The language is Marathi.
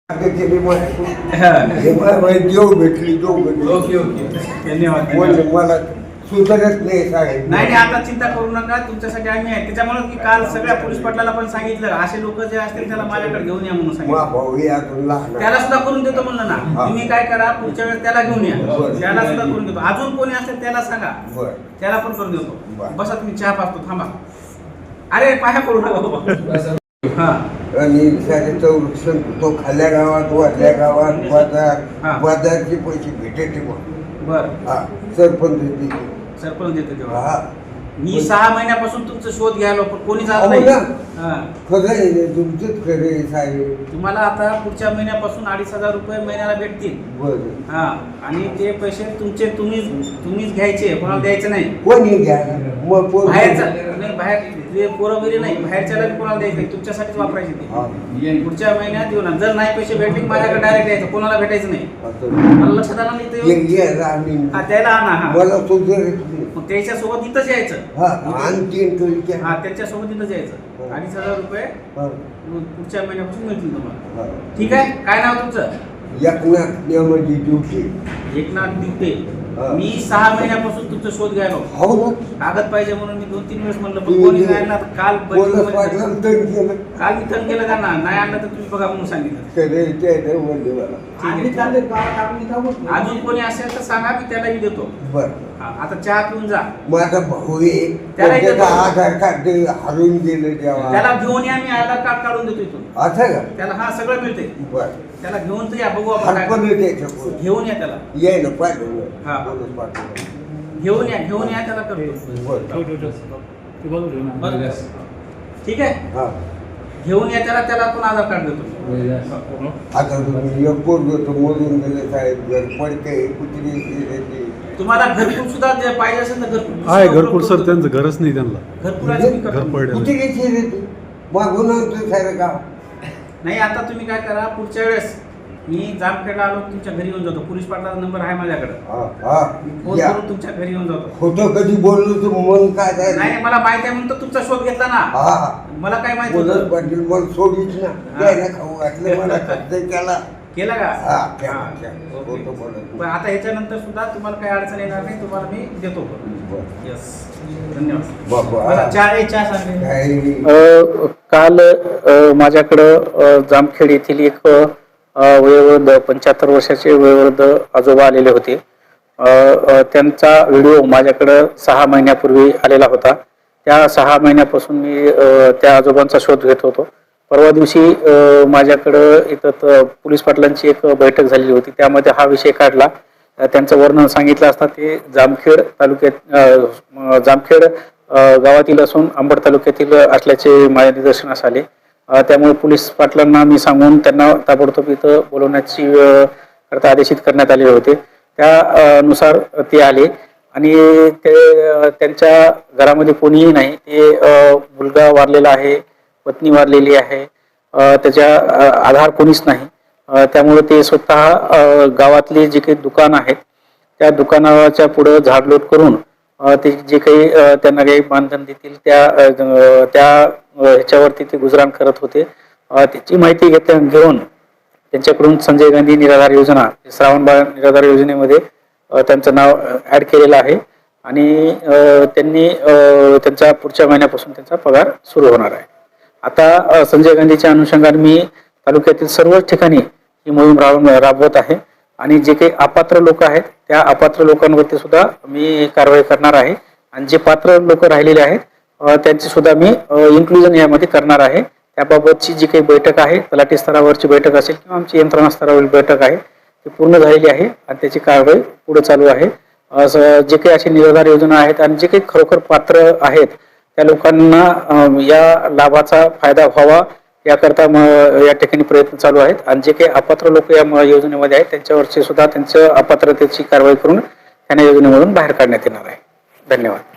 देव भेटली ओके ओके धन्यवाद मला सुधारत नाही साहेब. नाही आता चिंता करू नका, तुमच्यासाठी आम्ही आहे. त्याच्यामुळे की काल सगळ्या पोलीस पाटलाला पण सांगितलं असे लोक जे असतील त्याला माझ्याकडे घेऊन या म्हणून सांगितलं. त्याला सुद्धा करून देतो म्हणलं ना. तुम्ही काय करा, पुढच्या वेळेस त्याला घेऊन या, त्याला सुद्धा करून देतो. अजून कोणी असेल त्याला सांगा, त्याला पण करून देतो. बसा तुम्ही चहा पाचतो, थांबा. अरे पाया करू नका. आणि संरक्षण तो खाल्या गावात वाटल्या गावात बाजारचे पैसे भेटायचे बर सरपंच देते तेव्हा. मी 6 महिन्यापासून तुमचा शोध घ्यायला पण कोणीच आलं नाही. खरं तुमचंच खरं साहेब. तुम्हाला आता पुढच्या महिन्यापासून 2,500 रुपये महिन्याला भेटतील. हा, आणि ते पैसे तुमचे तुम्हीच घ्यायचे, कोणाला द्यायचं नाही. कोणी घ्या बाहेर ते पोरं वगैरे नाही, बाहेरच्याला कोणाला द्यायचं नाही, तुमच्यासाठीच वापरायचे ते. पुढच्या महिन्यात येऊ ना. जर नाही पैसे भेटले माझ्याकडे डायरेक्ट द्यायचं, कोणाला भेटायचं नाही. मला लक्षात आलं नाही त्याला आणा. मग त्याच्यासोबत इथंच यायचं. त्याच्यासोबत इथंच यायचं. 2,500 रुपये पुढच्या महिन्यापासून मिळतील तुम्हाला. ठीक आहे. काय नाव तुमचं? एकनाथ दिवटे. मी 6 महिन्यापासून तुमचा शोध घ्यायला कागद पाहिजे म्हणून मी 2-3 वेळेस म्हणलं, पण कोणी नाही आणला. काल मी तण केलं त्यांना, नाही आणलं तर तुम्ही बघा म्हणून सांगितलं. अजून कोणी असेल तर सांगा, मी त्यालाही देतो. आता चहा पिऊन जा. माझा भाऊ आधार कार्ड हरवून गेलं तेव्हा त्याला घेऊन या, मी आधार कार्ड काढून देतो इथून. असं का? त्याला हा सगळं मिळते. त्याला घेऊन तर या, बघू आपण. घेऊन या त्याला. ये ना घेऊन या त्याला करतो. ठीक आहे. घेऊन या त्याला पण आधार कार्ड देतो. आता तुम्ही मोजून गेले साहेब, घर पडते कुत्री. तुम्हाला घरकुल सुद्धा पाहिजे असेल तर घरकुल आहे. घरकुल सर त्यांचं घरच नाही, त्यांना घरकुल पडले मागून सारं गाव नाही. आता तुम्ही काय करा, पुढच्या वेळेस मी जामखेडला आलो, तुमच्या घरी येऊन जातो. पोलीस पाटलाचा नंबर आहे माझ्याकडे. फोन करून तुमच्या घरी येऊन जातो. खोटं कधी बोललो तर मग काय नाही, मला माहिती आहे म्हणून तुमचा शोध घेतला ना. मला काय माहिती होतं? पाटील मला सोडीच ना, खाऊ घातलं मला त्याला केला का? आता ह्याच्यानंतर सुद्धा तुम्हाला काही अडचण येणार नाही, तुम्हाला मी देतो. धन्यवाद. काल माझ्याकडं जामखेड येथील एक वयोवृद्ध 75 वर्षाचे वयोवृद्ध आजोबा आलेले होते. त्यांचा व्हिडिओ माझ्याकडं 6 महिन्यापूर्वी आलेला होता. त्या 6 महिन्यापासून मी त्या आजोबांचा शोध घेत होतो. परवा दिवशी माझ्याकडं इथं पोलीस पाटलांची एक बैठक झालेली होती. त्यामध्ये हा विषय काढला. त्यांचं वर्णन सांगितलं असता ते जामखेड गावातील असून अंबड तालुक्यातील असल्याचे माझ्या निदर्शनास आले. त्यामुळे पोलीस पाटलांना मी सांगून त्यांना ताबडतोब इथं बोलवण्याची करता आदेशित करण्यात आले होते. त्यानुसार ते आले आणि ते त्यांच्या घरामध्ये कोणीही नाही. ते मुलगा वारलेला आहे, पत्नी वारलेली आहे, त्याच्या आधार कोणीच नाही. त्यामुळे ते स्वतः गावातले जे काही दुकान आहेत त्या दुकानाच्या पुढे झाडलोट करून ते जे काही त्यांना काही मानधन देतील त्या ह्याच्यावरती ते गुजराण करत होते. त्याची माहिती घेऊन त्यांच्याकडून संजय गांधी निराधार योजना, श्रावणबाळ निराधार योजनेमध्ये त्यांचं नाव ऍड केलेलं आहे आणि त्यांनी त्यांच्या पुढच्या महिन्यापासून त्यांचा पगार सुरू होणार आहे. आता संजय गांधीच्या अनुषंगाने मी तालुक्यातील सर्व ठिकाणी ही मोहीम राबवत आहे आणि जे काही अपात्र लोक आहेत त्या अपात्र लोकांवरती सुद्धा मी कारवाई करणार आहे आणि जे पात्र लोक राहिलेले आहेत त्यांची सुद्धा मी इन्क्लुजन यामध्ये करणार आहे. त्याबाबतची जी काही बैठक आहे, तलाठी स्तरावरची बैठक असेल किंवा आमची यंत्रणा स्तरावरील बैठक आहे ती पूर्ण झालेली आहे आणि त्याची कारवाई पुढे चालू आहे. जे काही अशी निराधार योजना आहेत आणि जे काही खरोखर पात्र आहेत त्या लोकांना या लाभाचा फायदा व्हावा याकरता या ठिकाणी प्रयत्न चालू आहेत आणि जे काही अपात्र लोक या योजनेमध्ये आहेत त्यांच्यावरची सुद्धा त्यांच्या अपात्रतेची कारवाई करून त्यांना योजनेमधून बाहेर काढण्यात येणार आहे. धन्यवाद.